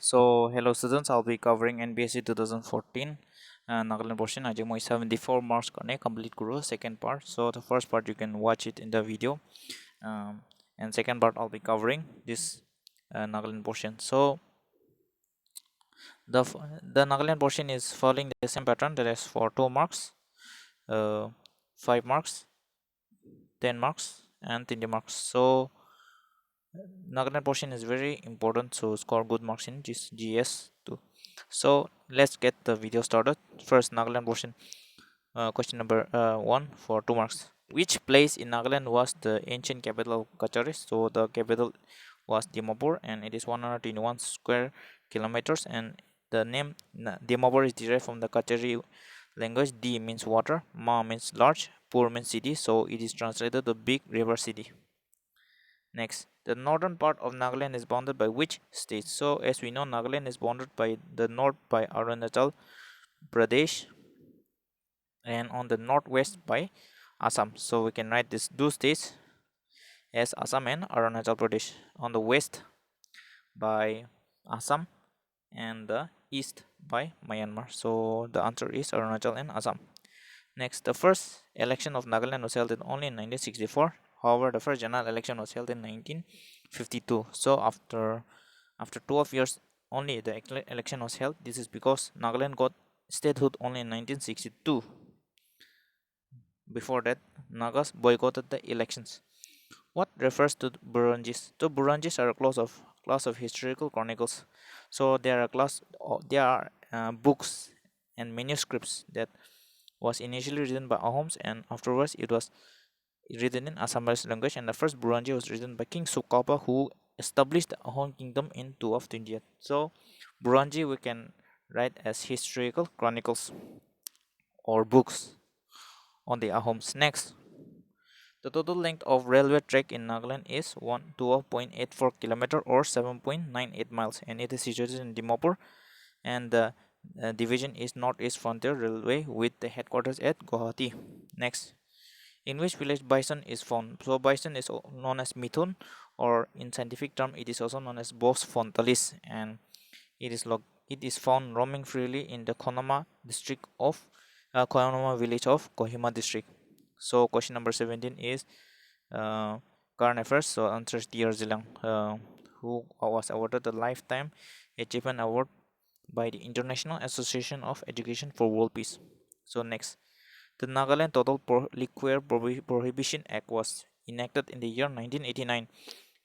So, hello students, I'll be covering NPSC 2014 Nagaland portion. I my 74 marks complete kuro second part. So the first part you can watch it in the video, and second part I'll be covering this Nagaland portion. So the Nagaland portion is following the same pattern, that is for 2 marks, uh, 5 marks, 10 marks, and 20 marks. So Nagaland portion is very important to score good marks in this GS too. So let's get the video started. First, Nagaland portion. Question number 1 for 2 marks. Which place in Nagaland was the ancient capital of Kachari? So the capital was Dimapur, and it is 121 square kilometers. And the name Dimapur is derived from the Kachari language. D means water, Ma means large, Pur means city. So it is translated the big river city. Next, the northern part of Nagaland is bounded by which state? So as we know, Nagaland is bounded by the north by Arunachal Pradesh, and on the northwest by Assam. So we can write these two states as Assam and Arunachal Pradesh. On the west by Assam, and the east by Myanmar. So the answer is Arunachal and Assam. Next, the first election of Nagaland was held only in 1964. However, the first general election was held in 1952. So after 12 years only the election was held. This is because Nagaland got statehood only in 1962. Before that, Nagas boycotted the elections. What refers to Burunjis? So Burunjis are a class of historical chronicles. So they are books and manuscripts that was initially written by Ahoms, and afterwards it was written in Assamese language. And the first Buranji was written by King Sukapa, who established the Ahom kingdom in 1228. So Buranji we can write as historical chronicles or books on the Ahoms. Next, the total length of railway track in Nagaland is 112.84 km or 7.98 miles, and it is situated in Dimapur, and the division is Northeast Frontier Railway with the headquarters at Guwahati. Next, in which village bison is found? So bison is known as mithun, or in scientific term it is also known as Bos frontalis, and it is found roaming freely in the Konoma village of Kohima district. So question number 17 is uh, current affairs. So answer is Dear Zilang, who was awarded the Lifetime Achievement Award by the International Association of Education for World Peace. So next, the Nagaland Total Liquor Prohibition Act was enacted in the year 1989,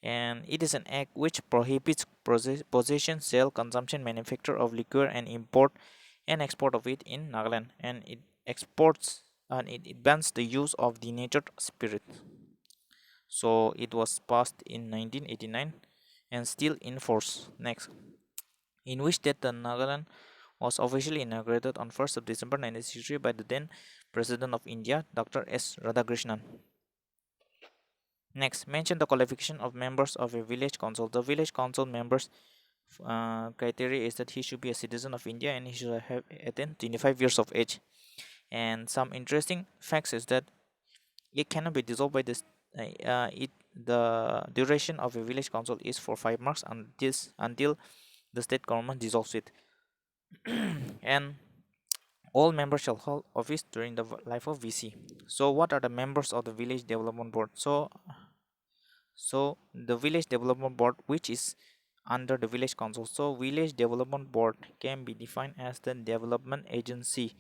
and it is an act which prohibits possession, sale, consumption, manufacture of liquor, and import and export of it in Nagaland, and it bans the use of denatured spirit. So it was passed in 1989 and still in force. Next, in which state the Nagaland was officially inaugurated on 1st of December 1963 by the then President of India, Dr. S. Radhakrishnan. Next, mention the qualification of members of a village council. The village council members criteria is that he should be a citizen of India and he should have attained 25 years of age. And some interesting facts is that it cannot be dissolved by this. The duration of a village council is for 5 months until the state government dissolves it. And all members shall hold office during the life of VC. So what are the members of the village development board? So the village development board, which is under the village council. So village development board can be defined as the development agency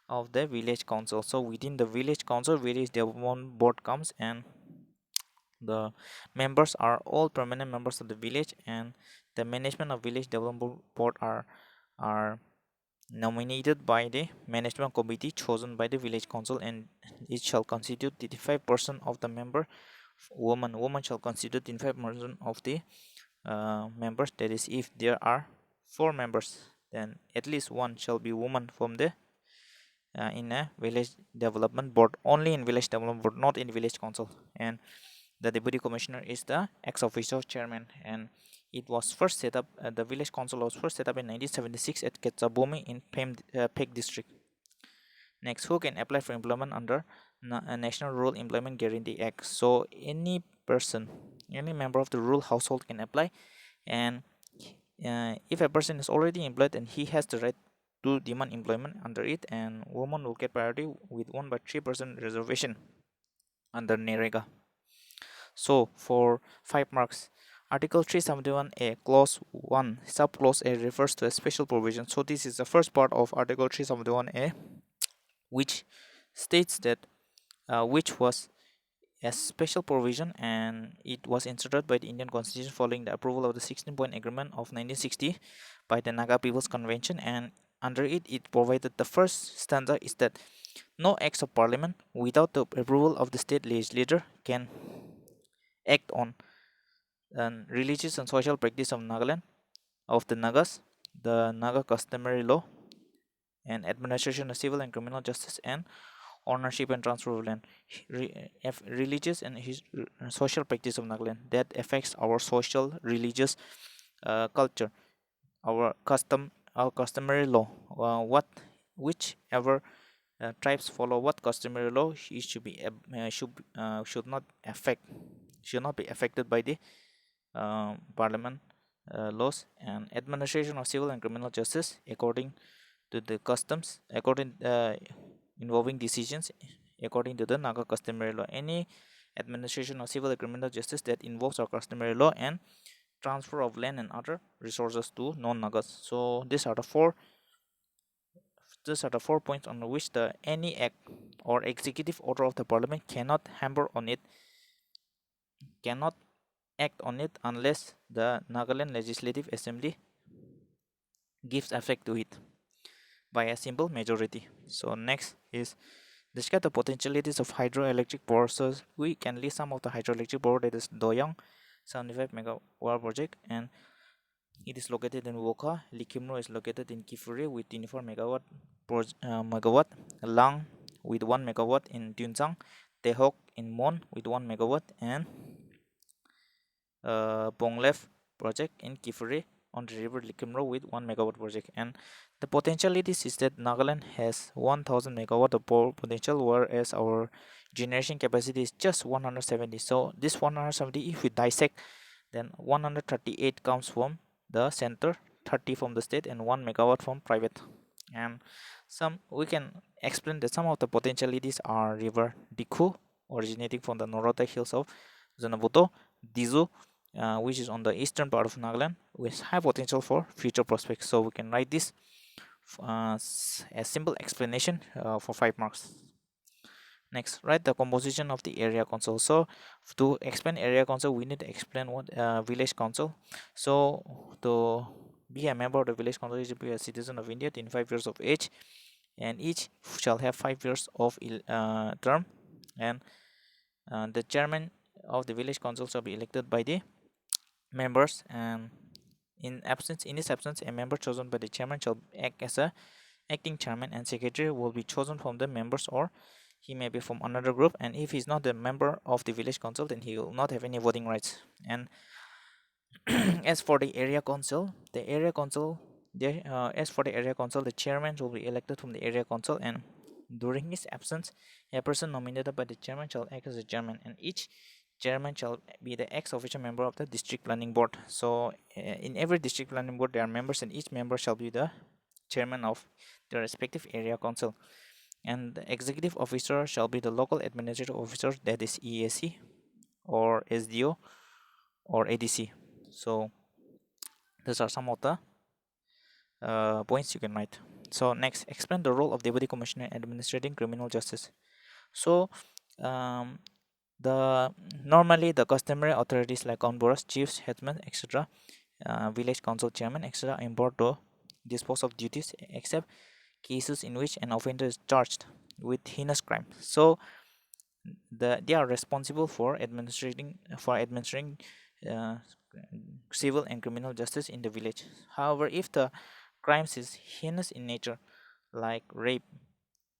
of the village council. So within the village council, village development board comes, and the members are all permanent members of the village, and the management of village development board are nominated by the management committee chosen by the village council, and it shall constitute 35% of the member woman shall constitute 25% of the members. That is, if there are 4 members, then at least one shall be woman from the in a village development board, only in village development board, not in village council. And the deputy commissioner is the ex officio chairman, and it was first set up, the village council was first set up in 1976 at Ketsabumi in Pek district. Next, who can apply for employment under National Rural Employment Guarantee Act? So any person, any member of the rural household can apply, and If a person is already employed, then he has the right to demand employment under it, and women will get priority with 1/3% reservation under NEREGA. So for 5 marks, Article 371A, Clause 1, Subclause A refers to a special provision. So this is the first part of Article 371A, which states that which was a special provision, and it was inserted by the Indian Constitution following the approval of the 16-point agreement of 1960 by the Naga People's Convention. And under it, it provided the first stanza is that no acts of parliament without the approval of the state legislature can act on religious and social practice of Nagaland, of the Nagas, the Naga customary law, and administration of civil and criminal justice, and ownership and transfer of land. Religious and social practice of Nagaland that affects our social, religious culture, our customary law. Whichever tribes follow what customary law, it should not be affected by the parliament laws, and administration of civil and criminal justice according to the customs, involving decisions according to the Naga customary law. Any administration of civil and criminal justice that involves our customary law, and transfer of land and other resources to non-Nagas. So these are the four points on which the any act or executive order of the parliament cannot act on it unless the Nagaland Legislative Assembly gives effect to it by a simple majority. So next is describe the potentialities of hydroelectric power. So we can list some of the hydroelectric power, that is Doyang 75 megawatt project, and it is located in Woka. Likimro is located in Kifuri with 24 megawatt. Lang with 1 megawatt in Tunsang. Tehok in Mon with 1 megawatt, and Bonglef project in Kifuri on the river Likimro with 1 megawatt project. And the potentialities is that Nagaland has 1000 megawatt of power potential, whereas our generation capacity is just 170. So this 170, if we dissect, then 138 comes from the center, 30 from the state, and 1 megawatt from private. And we can explain that some of the potentialities are river Dikhu, originating from the Norota hills of Zanabuto, Dizu, which is on the eastern part of Nagaland, with high potential for future prospects. So we can write this as simple explanation for 5 marks. Next, write the composition of the area council. So to explain area council, we need to explain what village council. So to be a member of the village council, you should be a citizen of India, 25 years of age, and each shall have 5 years of term, and the chairman of the village council shall be elected by the members, and in his absence, a member chosen by the chairman shall act as a acting chairman, and secretary will be chosen from the members, or he may be from another group. And if he's not a member of the village council, then he will not have any voting rights. And as for the area council, the chairman will be elected from the area council, and during his absence, a person nominated by the chairman shall act as a chairman, and each chairman shall be the ex-officio member of the district planning board. So in every district planning board, there are members, and each member shall be the chairman of the respective area council. And the executive officer shall be the local administrative officer, that is EAC or SDO or ADC. So these are some of the points you can write. So next, explain the role of deputy commissioner in administrating criminal justice. So normally the customary authorities like conboras, chiefs, headsmen, etc., village council chairman, etc., are empowered to dispose of duties except cases in which an offender is charged with heinous crime. So they are responsible for administering civil and criminal justice in the village. However, if the crimes is heinous in nature, like rape,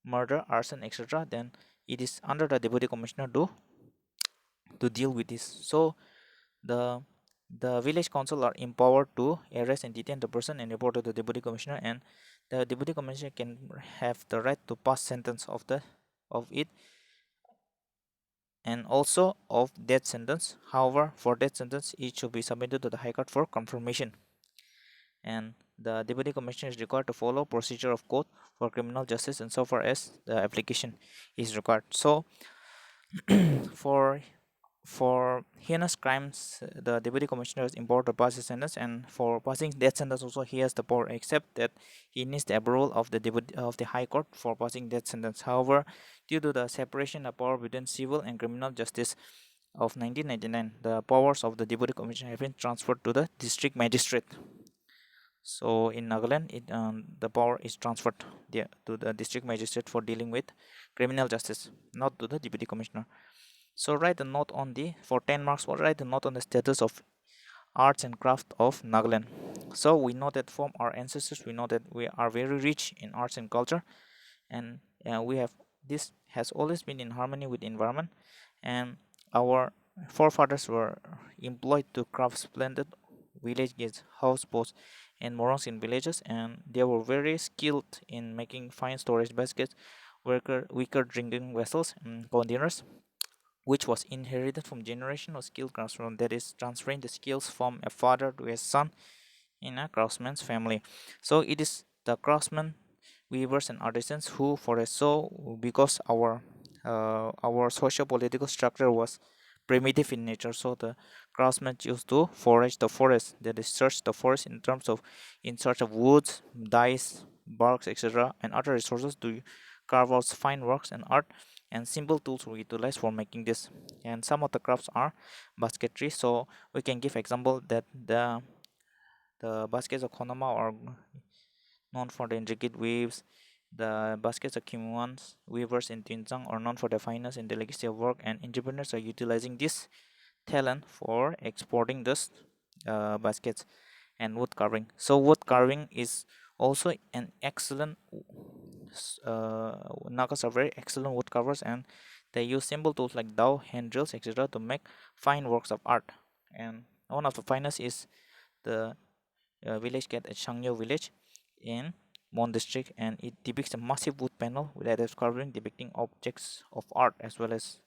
murder, arson, etc., then it is under the deputy commissioner to deal with this. So the village council are empowered to arrest and detain the person and report to the deputy commissioner, and the deputy commissioner can have the right to pass sentence of it, and also of death sentence. However, for death sentence, it should be submitted to the High Court for confirmation. and the deputy commissioner is required to follow procedure of court for criminal justice insofar as the application is required. So for heinous crimes, the deputy commissioner is empowered to pass a sentence, and for passing death sentence also he has the power, except that he needs the approval of the deputy of the high court for passing death sentence. However, due to the separation of power between civil and criminal justice of 1999, the powers of the deputy commissioner have been transferred to the district magistrate. So in Nagaland, the power is transferred to the district magistrate for dealing with criminal justice, not to the deputy commissioner. So write a note on the for 10 marks. Write a note on the status of arts and craft of Nagaland. So we know that from our ancestors, we know that we are very rich in arts and culture, and we have this has always been in harmony with the environment, and our forefathers were employed to craft splendid village gates, houseboats, and morons in villages, and they were very skilled in making fine storage baskets, wicker drinking vessels, and containers, which was inherited from generation of skilled craftsmen, that is transferring the skills from a father to a son in a craftsman's family. So it is the craftsmen, weavers, and artisans who foresaw, so because our socio-political structure was primitive in nature, so the craftsmen used to forage the forest, that is search the forest in search of woods, dyes, barks, etc., and other resources to carve out fine works and art, and simple tools were utilized for making this. And some of the crafts are basketry, so we can give example that the baskets of Konoma are known for the intricate weaves. The baskets of Kimwans, weavers in Tinzang, are known for their fineness and delicacy of work, and entrepreneurs are utilizing this talent for exporting this baskets. And wood carving. So wood carving is also an excellent. Nagas are very excellent wood carvers, and they use simple tools like dao, hand drills, etc., to make fine works of art. And one of the finest is the village cat at Shangyo village in Mon district, and it depicts a massive wood panel with lattice carving depicting objects of art as well as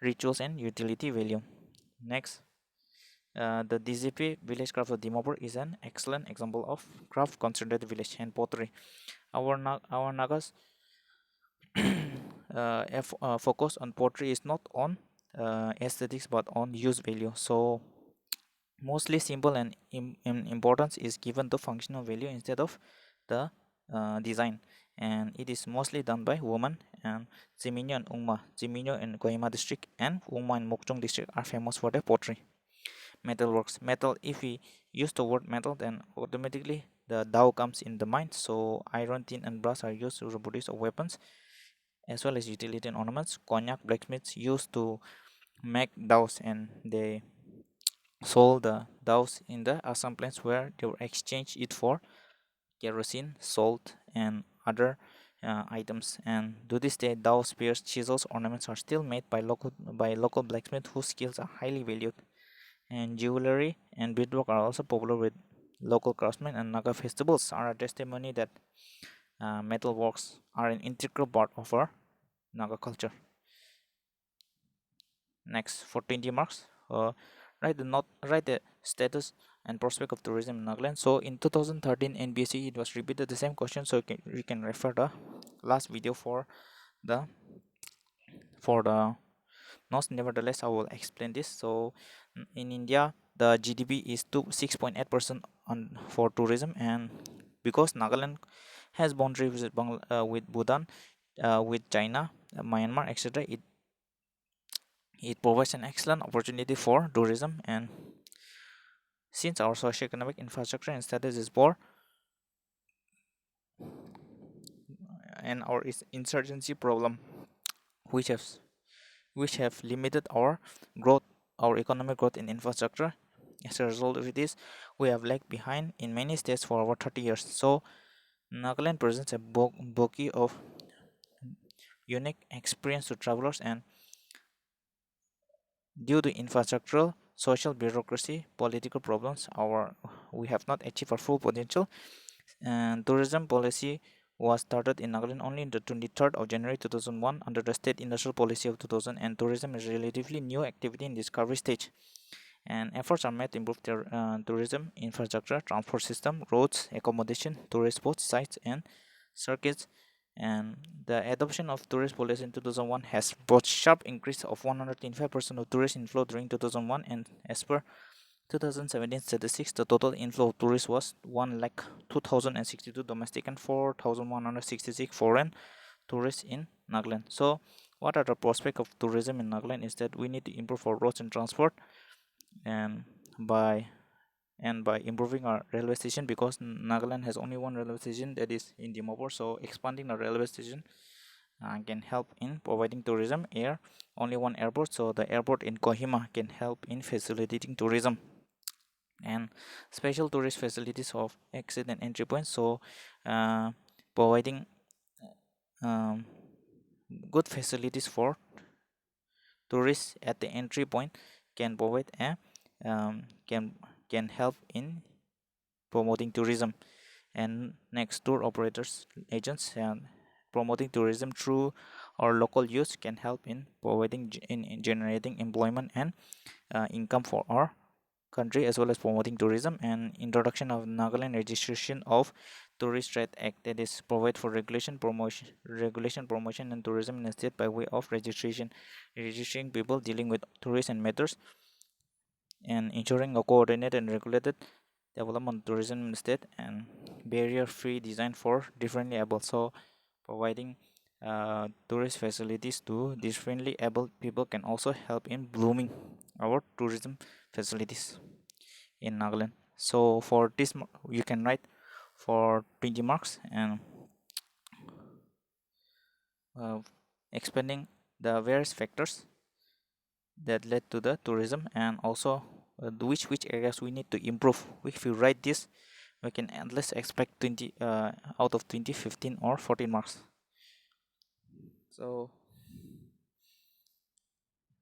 rituals and utility value. Next, the DZP village craft of Dimapur is an excellent example of craft concentrated village and pottery. Our Nagas focus on pottery is not on aesthetics but on use value. So mostly simple and importance is given to functional value instead of the design, and it is mostly done by women. And Ziminyo and Ungma, Ziminyo in Kohima district and Ungma in Mokchung district are famous for their pottery. Metalworks. Metal, if we use the word metal, then automatically the Dao comes in the mind. So iron, tin, and brass are used to produce weapons as well as utility and ornaments. Konyak blacksmiths used to make daos, and they sold the daos in the Assam plains where they were exchanged it for kerosene, salt, and other items. And to this day, dao spears, chisels, ornaments are still made by local blacksmiths whose skills are highly valued. And jewelry and beadwork are also popular with local craftsmen, and Naga festivals are a testimony that metalworks are an integral part of our Naga culture. Next, for 20 marks, write the status and prospect of tourism in Nagaland. So in 2013 NPSC it was repeated the same question, so you can refer the last video for the notes. Nevertheless, I will explain this. So in India, the GDP is to 6.8% on for tourism, and because Nagaland has boundaries with Bhutan, with China, Myanmar, etc., it provides an excellent opportunity for tourism. And since our socio-economic infrastructure and status is poor, and our insurgency problem, which has which have limited our growth, our economic growth in infrastructure. As a result of this, we have lagged behind in many states for over 30 years. So Nagaland presents a bouquet of unique experience to travelers, and due to infrastructural, social bureaucracy, political problems, we have not achieved our full potential. And tourism policy was started in Nagaland only on the 23rd of January 2001 under the State Industrial Policy of 2000, and tourism is relatively new activity in discovery stage. and efforts are made to improve their tourism infrastructure, transport system, roads, accommodation, tourist spots, sites, and circuits. And the adoption of tourist policy in 2001 has brought sharp increase of 125% of tourist inflow during 2001, and as per 2017 statistics, the total inflow of tourists was 1,02,062 domestic and 4,166 foreign tourists in Nagaland. So, what are the prospects of tourism in Nagaland is that we need to improve our roads and transport, and by improving our railway station, because Nagaland has only one railway station, that is in Dimapur. So, expanding the railway station can help in providing tourism. Air, only one airport, so the airport in Kohima can help in facilitating tourism, and special tourist facilities of exit and entry points. So, providing um, good facilities for tourists at the entry point can provide a um, can help in promoting tourism. And next, tour operators agents and promoting tourism through our local youth can help in providing in generating employment and income for our country, as well as promoting tourism. And introduction of Nagaland registration of tourist trade act, that is provide for regulation promotion and tourism in the state by way of registering people dealing with tourists and matters, and ensuring a coordinated and regulated development of tourism in the state, and barrier free design for differently able. So, providing tourist facilities to differently able people can also help in blooming our tourism facilities in Nagaland. So, for this, you can write for 20 marks, and uh, expanding the various factors that led to the tourism, and also which areas we need to improve. If you write this, we can at least expect 20 out of 20, 15 or 14 marks. So,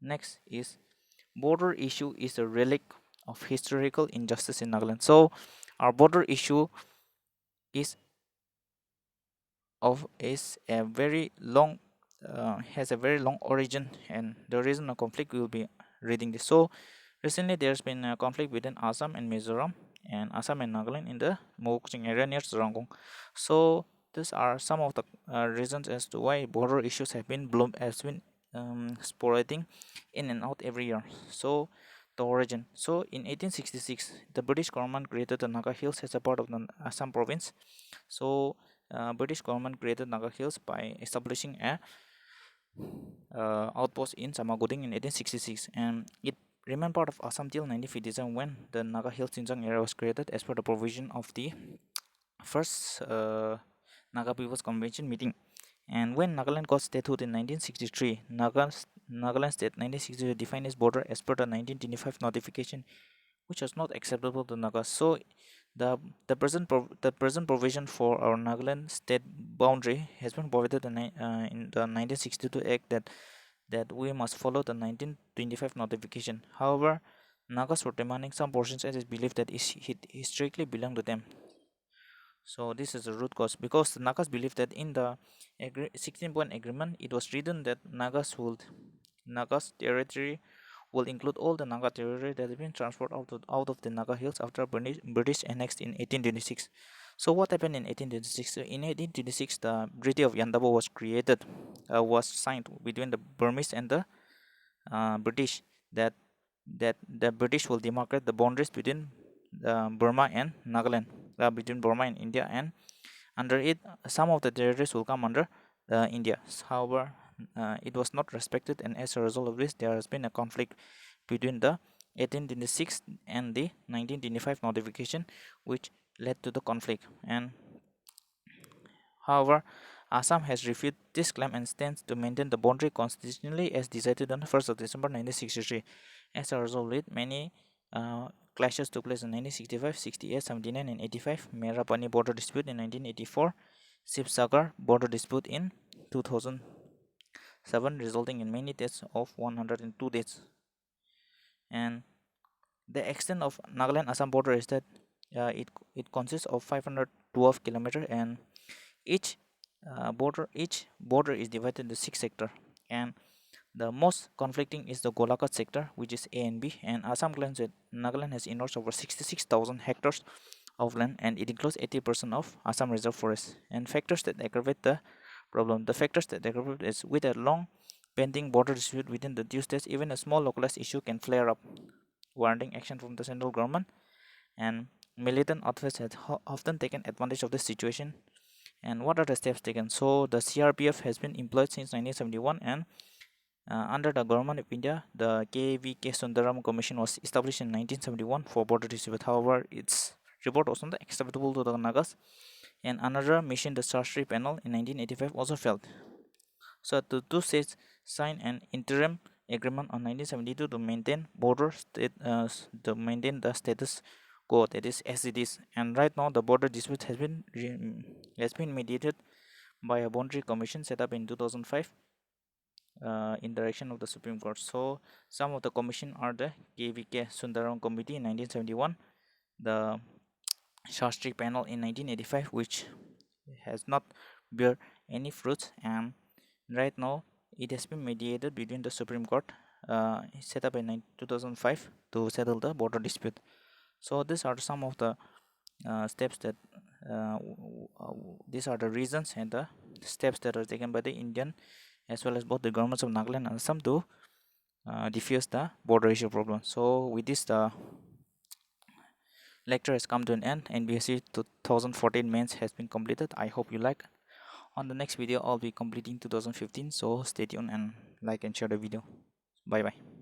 next is border issue is a relic of historical injustice in Nagaland. So, our border issue is is a very long has a very long origin, and the reason of conflict, we will be reading this. So, recently there's been a conflict between Assam and Mizoram, and Assam and Nagaland in the Mokokchung area near Sarangong. So, these are some of the reasons as to why border issues has been sporadic in and out every year. So, the origin. So, in 1866, the British government created the Naga Hills as a part of the Assam province. So, British government created Naga Hills by establishing a outpost in Samagoding in 1866, and it remained part of Assam till 1957, when the Naga Hills Xinjiang area was created as per the provision of the first Naga People's Convention meeting. And when Nagaland got statehood in 1963, Nagaland state 1963 defined its border as per the 1925 notification, which was not acceptable to Nagas. So, the present provision for our Nagaland state boundary has been provided in the 1962 Act, that we must follow the 1925 notification. However, Nagas were demanding some portions, as it is believed that it historically belonged to them. So, this is the root cause, because the Nagas believed that in the 16-point agreement, it was written that Nagas territory will include all the Naga territory that has been transferred out of the Naga Hills after British annexed in 1826. So, what happened in 1826? So, in 1826, the Treaty of Yandabo was signed between the Burmese and the British, that the British will demarcate the boundaries between Burma and Nagaland, between Burma and India, and under it, some of the territories will come under India. However, it was not respected, and as a result of this, there has been a conflict between the 1826 and the 1925 notification, which led to the conflict. And however, Assam has refuted this claim and stands to maintain the boundary constitutionally as decided on 1st of December 1963. As a result of it, many clashes took place in 1965, 68, 79, and 85. Merapani border dispute in 1984. Shivsagar border dispute in 2007, resulting in many deaths of 102 deaths. And the extent of Nagaland Assam border is that it consists of 512 kilometers, and each border is divided into 6 sectors, and The most conflicting is the Golakot sector, which is A and B, and Assam claims that Nagaland has inwards over 66,000 hectares of land, and it includes 80% of Assam reserve forest. And factors that aggravate the problem. The factors that aggravate is with a long pending border dispute within the two states, even a small localized issue can flare up, warranting action from the central government. And militant authorities have often taken advantage of this situation. And what are the steps taken? So the CRPF has been employed since 1971, and under the government of India, the KVK Sundaram Commission was established in 1971 for border dispute. However, its report was not acceptable to the Nagas, and another mission, the Shastri panel, in 1985 also failed. So the two states signed an interim agreement on 1972 to maintain to maintain the status quo, that is as it is. And right now, the border dispute has been mediated by a boundary commission set up in 2005 in direction of the Supreme Court. So some of the commission are the KVK Sundaram Committee in 1971, the Shastri panel in 1985, which has not bear any fruits, and right now it has been mediated between the Supreme Court, set up in 2005 to settle the border dispute. So these are some of the steps that these are the reasons and the steps that are taken by the Indian as well as both the governments of Nagaland and Assam to diffuse the border issue problem. So with this, the lecture has come to an end. NPSC 2014 mains has been completed. I hope you like. On the next video, I'll be completing 2015. So stay tuned and like and share the video. Bye bye.